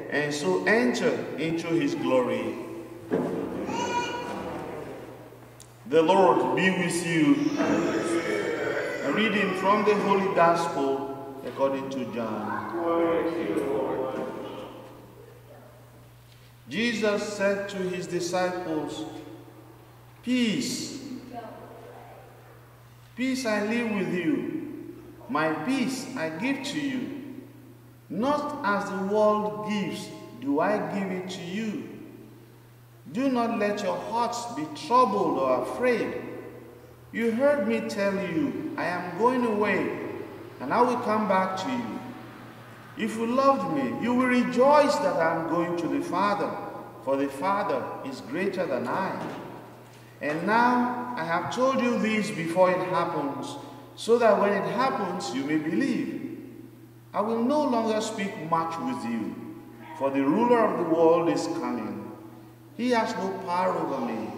and so enter into his glory. The Lord be with you. A reading from the Holy Gospel according to John. Glory to you, Lord. Jesus said to his disciples, "Peace, peace I leave with you. My peace I give to you. Not as the world gives, do I give it to you. Do not let your hearts be troubled or afraid. You heard me tell you, I am going away, and I will come back to you. If you loved me, you will rejoice that I am going to the Father, for the Father is greater than I. And now I have told you this before it happens, so that when it happens, you may believe. I will no longer speak much with you, for the ruler of the world is coming. He has no power over me,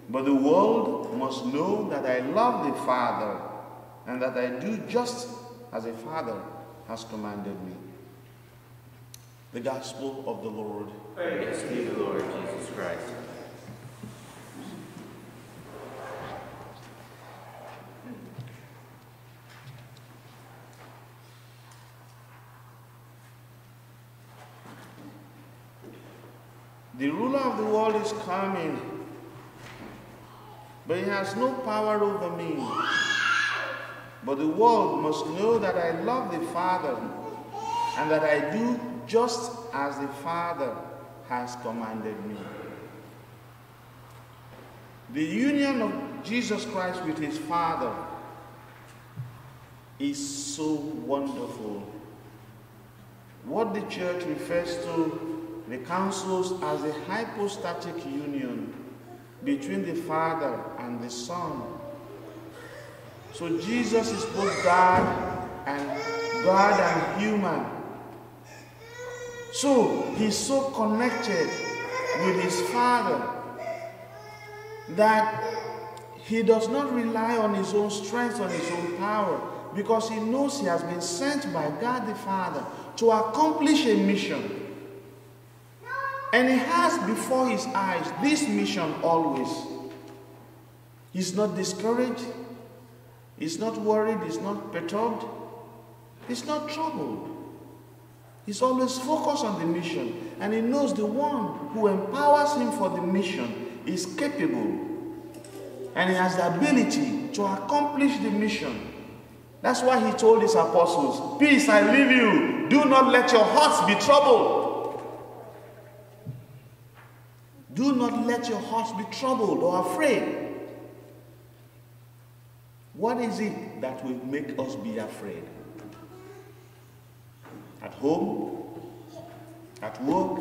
but the world must know that I love the Father, and that I do just as the Father has commanded me." The Gospel of the Lord. Praise to you, Lord Jesus Christ. The ruler of the world is coming, but he has no power over me. But the world must know that I love the Father, and that I do just as the Father has commanded me. The union of Jesus Christ with his Father is so wonderful. What the church refers to the councils as a hypostatic union between the Father and the Son. So Jesus is both God and human. So he's so connected with his Father that he does not rely on his own strength, on his own power, because he knows he has been sent by God the Father to accomplish a mission. And he has before his eyes this mission always. He's not discouraged. He's not worried. He's not perturbed. He's not troubled. He's always focused on the mission. And he knows the one who empowers him for the mission is capable. And he has the ability to accomplish the mission. That's why he told his apostles, "Peace I leave you. Do not let your hearts be troubled." Do not let your hearts be troubled or afraid. What is it that will make us be afraid? At home, at work,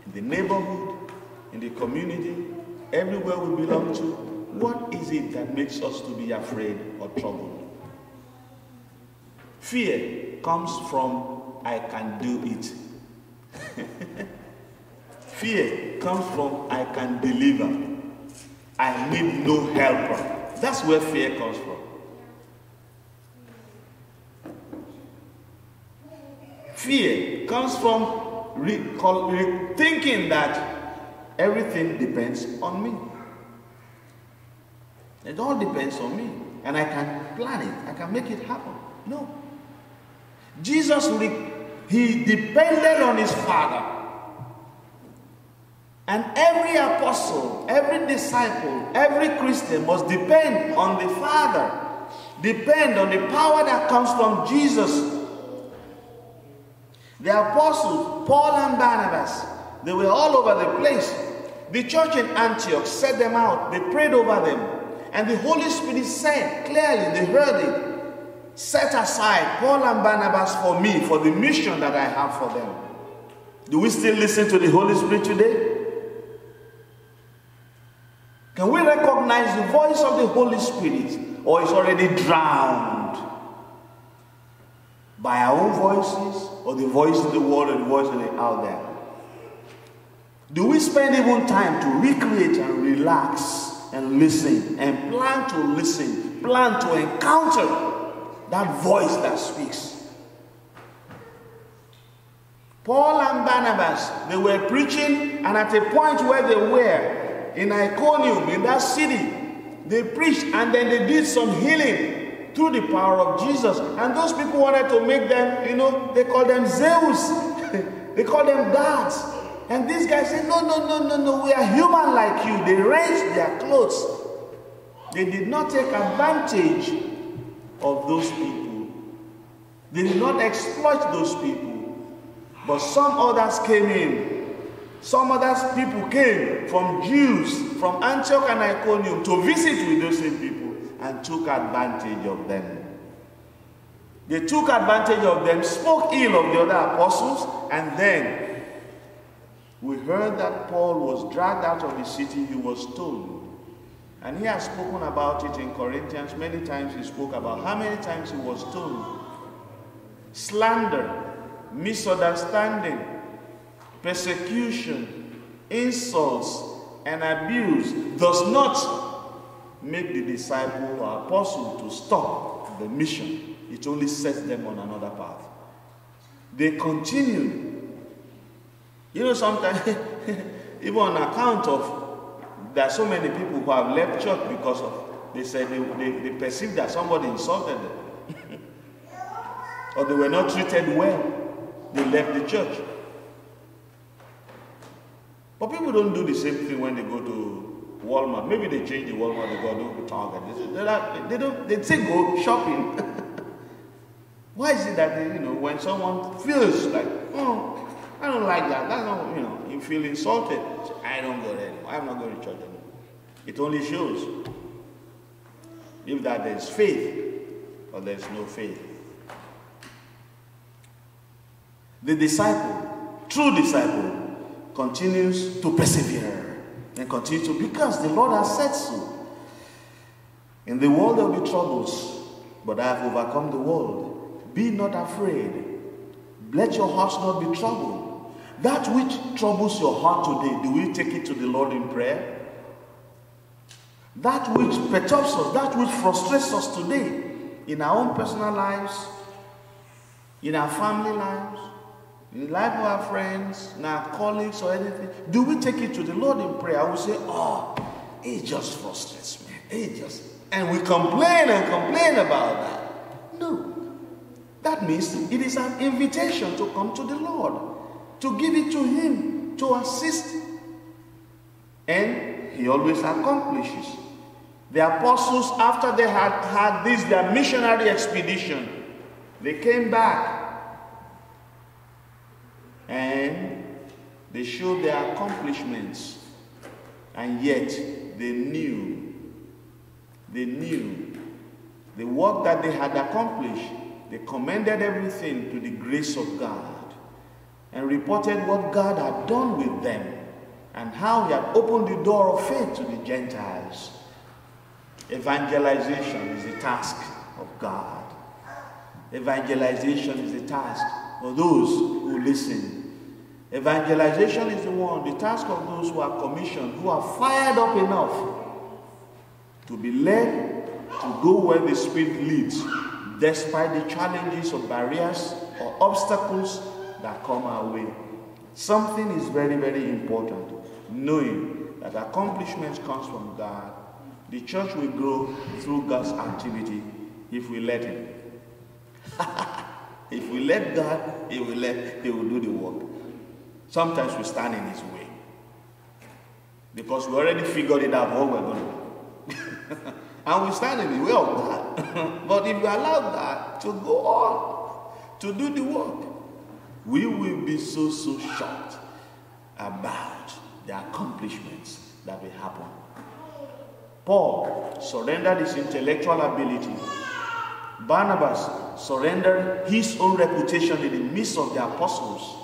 in the neighborhood, in the community, everywhere we belong to, what is it that makes us to be afraid or troubled? Fear comes from "I can do it." Fear comes from "I can deliver. I need no helper." That's where fear comes from. Fear comes from thinking that everything depends on me. It all depends on me, and I can plan it. I can make it happen. No. Jesus, he depended on his Father. And every apostle, every disciple, every Christian must depend on the Father. Depend on the power that comes from Jesus. The apostles, Paul and Barnabas, they were all over the place. The church in Antioch set them out. They prayed over them. And the Holy Spirit said clearly, they heard it, "Set aside Paul and Barnabas for me, for the mission that I have for them." Do we still listen to the Holy Spirit today? Can we recognize the voice of the Holy Spirit, or it's already drowned by our own voices, or the voice of the world, or the voice of the out there? Do we spend even time to recreate and relax and listen and plan to listen, plan to encounter that voice that speaks? Paul and Barnabas, they were preaching, and at a point where they were in Iconium, in that city, they preached, and then they did some healing through the power of Jesus. And those people wanted to make them, they call them Zeus. They call them gods. And these guys said, no, we are human like you. They raised their clothes. They did not take advantage of those people. They did not exploit those people. But some others came in. Some other people came from Jews, from Antioch and Iconium to visit with those same people and took advantage of them. They took advantage of them, spoke ill of the other apostles, and then we heard that Paul was dragged out of the city. He was stoned. And he has spoken about it in Corinthians. Many times he spoke about how many times he was stoned. Slander, misunderstanding, persecution, insults, and abuse does not make the disciple or apostle to stop the mission. It only sets them on another path. They continue. Sometimes, even on account of, there are so many people who have left church because of, they said they perceived that somebody insulted them. Or they were not treated well. They left the church. But people don't do the same thing when they go to Walmart. Maybe they change the Walmart, they go to Target. They say go shopping. Why is it that when someone feels like, I don't like that, that's not, you feel insulted, say, I don't go there anymore. I'm not going to church anymore. It only shows if that there's faith or there's no faith. The disciple, true disciple, continues to persevere and continue to, because the Lord has said so. In the world there will be troubles, but I have overcome the world. Be not afraid. Let your hearts not be troubled. That which troubles your heart today, do we take it to the Lord in prayer? That which perturbs us, that which frustrates us today, in our own personal lives, in our family lives, in the life of our friends, in our colleagues or anything, do we take it to the Lord in prayer? I will say, it just frustrates me. And we complain and complain about that. No. That means it is an invitation to come to the Lord, to give it to Him, to assist. And He always accomplishes. The apostles, after they had their missionary expedition, they came back and they showed their accomplishments. And yet they knew the work that they had accomplished. They commended everything to the grace of God and reported what God had done with them and how He had opened the door of faith to the Gentiles. Evangelization is the task of God. Evangelization is the task of those who listen. Evangelization is the task of those who are commissioned, who are fired up enough to be led to go where the Spirit leads, despite the challenges or barriers or obstacles that come our way. Something is very, very important, knowing that accomplishments comes from God. The church will grow through God's activity if we let Him. If we let God, He will do the work. Sometimes we stand in His way because we already figured it out what we're going to do. And we stand in the way of God. But if we allow God to go on, to do the work, we will be so shocked about the accomplishments that will happen. Paul surrendered his intellectual ability. Barnabas surrendered his own reputation in the midst of the apostles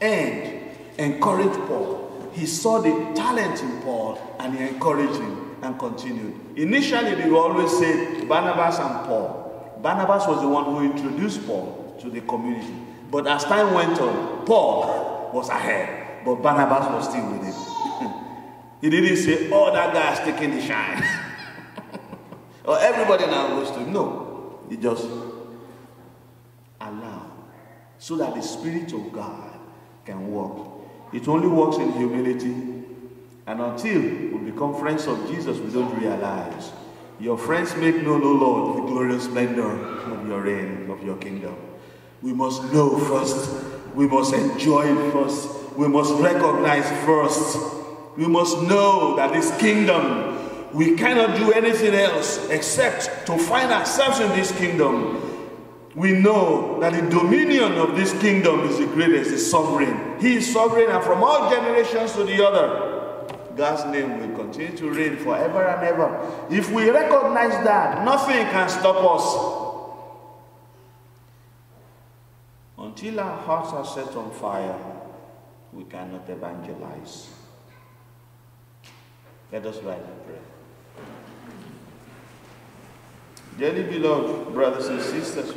and encouraged Paul. He saw the talent in Paul and he encouraged him and continued. Initially, they always said Barnabas and Paul. Barnabas was the one who introduced Paul to the community. But as time went on, Paul was ahead, but Barnabas was still with him. He didn't say, that guy is taking the shine. Or everybody now goes to him. No, he just allowed so that the Spirit of God can work. It only works in humility. And until we become friends of Jesus, we don't realize. Your friends make known, O Lord, the glorious splendor of your reign, of your kingdom. We must know first. We must enjoy it first. We must recognize first. We must know that this kingdom, we cannot do anything else except to find ourselves in this kingdom. We know that the dominion of this kingdom is the greatest, is sovereign. He is sovereign, and from all generations to the other, God's name will continue to reign forever and ever. If we recognize that, nothing can stop us. Until our hearts are set on fire, we cannot evangelize. Let us rise and pray. Dearly beloved brothers and sisters,